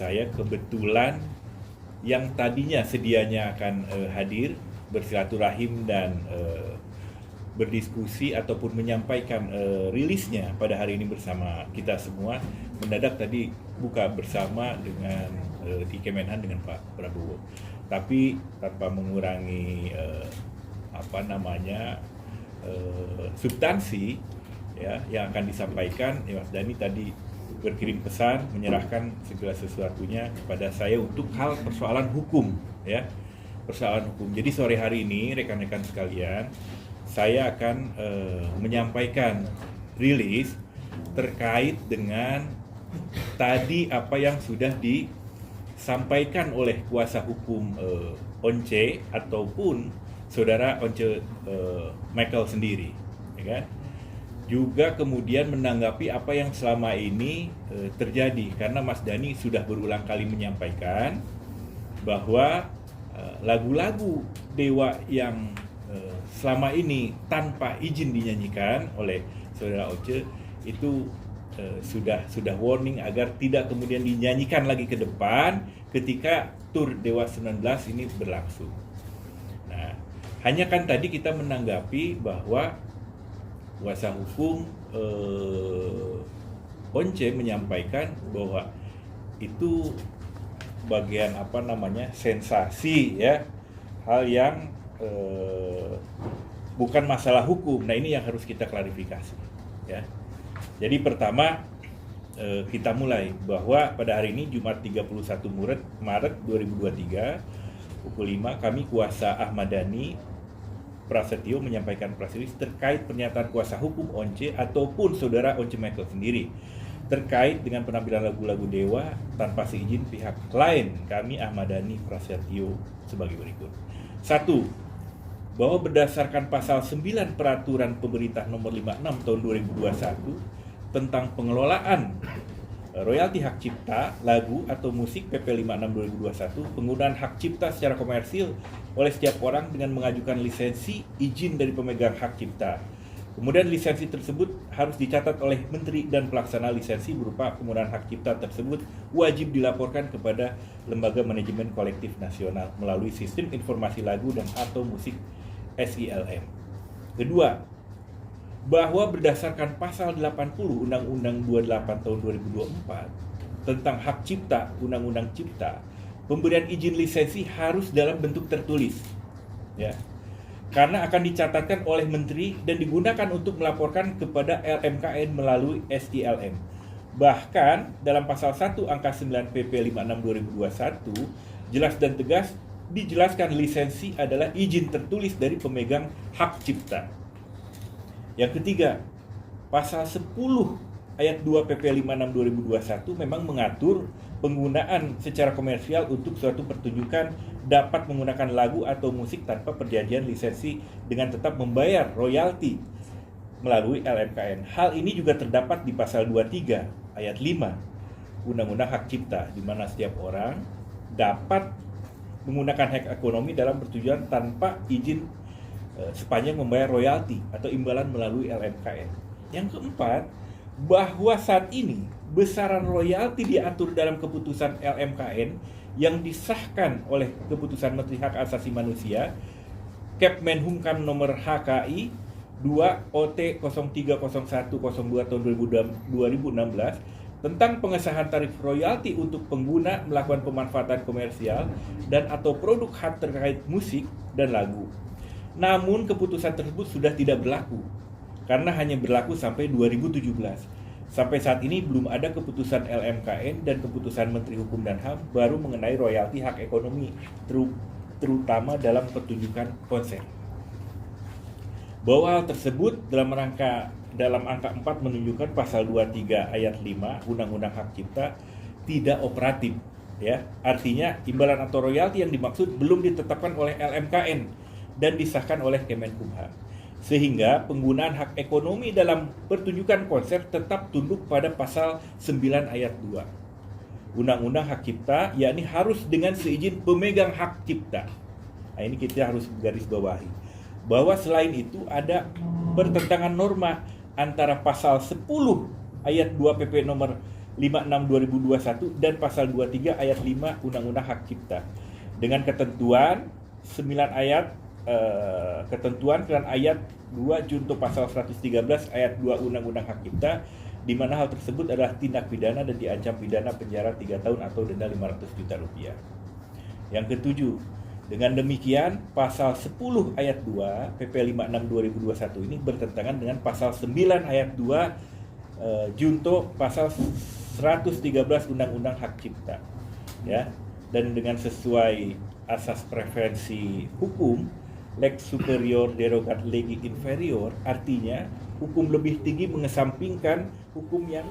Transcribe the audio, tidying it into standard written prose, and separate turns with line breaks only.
saya kebetulan yang tadinya sedianya akan hadir bersilaturahim dan berdiskusi ataupun menyampaikan rilisnya pada hari ini bersama kita semua, mendadak tadi buka bersama dengan di Kemenhan dengan Pak Prabowo. Tapi tanpa mengurangi substansi ya yang akan disampaikan, ya, Mas Dhani tadi berkirim pesan menyerahkan segala sesuatunya kepada saya untuk hal persoalan hukum, ya, persoalan hukum. Jadi sore hari ini rekan-rekan sekalian, saya akan menyampaikan rilis terkait dengan tadi apa yang sudah disampaikan oleh kuasa hukum Once ataupun saudara Once Michael sendiri, ya kan? Juga kemudian menanggapi apa yang selama ini terjadi, karena Mas Dhani sudah berulang kali menyampaikan bahwa lagu-lagu Dewa yang selama ini tanpa izin dinyanyikan oleh saudara Once itu sudah warning agar tidak kemudian dinyanyikan lagi ke depan ketika tur Dewa 19 ini berlangsung. Nah, hanya kan tadi kita menanggapi bahwa kuasa hukum Once menyampaikan bahwa itu bagian sensasi, ya, hal yang bukan masalah hukum. Nah, ini yang harus kita klarifikasi, ya. Jadi pertama kita mulai bahwa pada hari ini Jumat 31 Maret 2023 pukul 5 kami kuasa Ahmad Dhani Prasetyo menyampaikan press release terkait pernyataan kuasa hukum Once ataupun saudara Once Michael sendiri terkait dengan penampilan lagu-lagu Dewa tanpa seizin pihak lain. Kami Ahmad Dhani Prasetyo sebagai berikut. 1. Bahwa berdasarkan pasal 9 Peraturan Pemerintah Nomor 56 Tahun 2021 tentang pengelolaan royalti hak cipta lagu atau musik PP 56 2021, penggunaan hak cipta secara komersil oleh setiap orang dengan mengajukan lisensi izin dari pemegang hak cipta. Kemudian lisensi tersebut harus dicatat oleh Menteri dan pelaksana lisensi berupa penggunaan hak cipta tersebut wajib dilaporkan kepada Lembaga Manajemen Kolektif Nasional melalui Sistem Informasi Lagu dan atau Musik SILM. Kedua, bahwa berdasarkan pasal 80 Undang-Undang 28 tahun 2024 tentang hak cipta, Undang-Undang Cipta, pemberian izin lisensi harus dalam bentuk tertulis, ya, karena akan dicatatkan oleh menteri dan digunakan untuk melaporkan kepada LMKN melalui SILM. Bahkan dalam pasal 1 angka 9 PP 56 2021 jelas dan tegas dijelaskan lisensi adalah izin tertulis dari pemegang hak cipta. Yang ketiga, pasal 10 ayat 2 PP 56 2021 memang mengatur penggunaan secara komersial untuk suatu pertunjukan dapat menggunakan lagu atau musik tanpa perjanjian lisensi dengan tetap membayar royalti melalui LMKN. Hal ini juga terdapat di pasal 23 ayat 5 Undang-Undang Hak Cipta, di mana setiap orang dapat menggunakan hak ekonomi dalam pertunjukan tanpa izin sepanjang membayar royalti atau imbalan melalui LMKN. Yang keempat, bahwa saat ini besaran royalti diatur dalam keputusan LMKN yang disahkan oleh keputusan Menteri Hak Asasi Manusia Kepmenhumkam nomor HKI 2 OT 030102 tahun 2016 tentang pengesahan tarif royalti untuk pengguna melakukan pemanfaatan komersial dan atau produk hak terkait musik dan lagu. Namun keputusan tersebut sudah tidak berlaku karena hanya berlaku sampai 2017. Sampai saat ini belum ada keputusan LMKN dan keputusan Menteri Hukum dan HAM baru mengenai royalti hak ekonomi, terutama dalam pertunjukan konser. Bahwa hal tersebut dalam angka 4 menunjukkan pasal 23 ayat 5 Undang-Undang Hak Cipta tidak operatif, ya. Artinya imbalan atau royalti yang dimaksud belum ditetapkan oleh LMKN dan disahkan oleh Kemenkumham. Sehingga penggunaan hak ekonomi dalam pertunjukan konser tetap tunduk pada pasal 9 ayat 2 Undang-Undang Hak Cipta, yakni harus dengan seizin pemegang hak cipta. Nah, ini kita harus garis bawahi bahwa selain itu ada pertentangan norma antara pasal 10 ayat 2 PP nomor 56 2021 dan pasal 23 ayat 5 Undang-Undang Hak Cipta. Dengan ketentuan 9 ayat ketentuan dan ayat 2 junto pasal 113 ayat 2 Undang-Undang Hak Cipta, di mana hal tersebut adalah tindak pidana dan diancam pidana penjara 3 tahun atau denda 500 juta rupiah. Yang ketujuh, dengan demikian pasal 10 ayat 2 PP 56 2021 ini bertentangan dengan pasal 9 ayat 2 junto pasal 113 Undang-Undang Hak Cipta. Ya. Dan dengan sesuai asas preferensi hukum, lex superior derogat legi inferior, artinya hukum lebih tinggi mengesampingkan hukum yang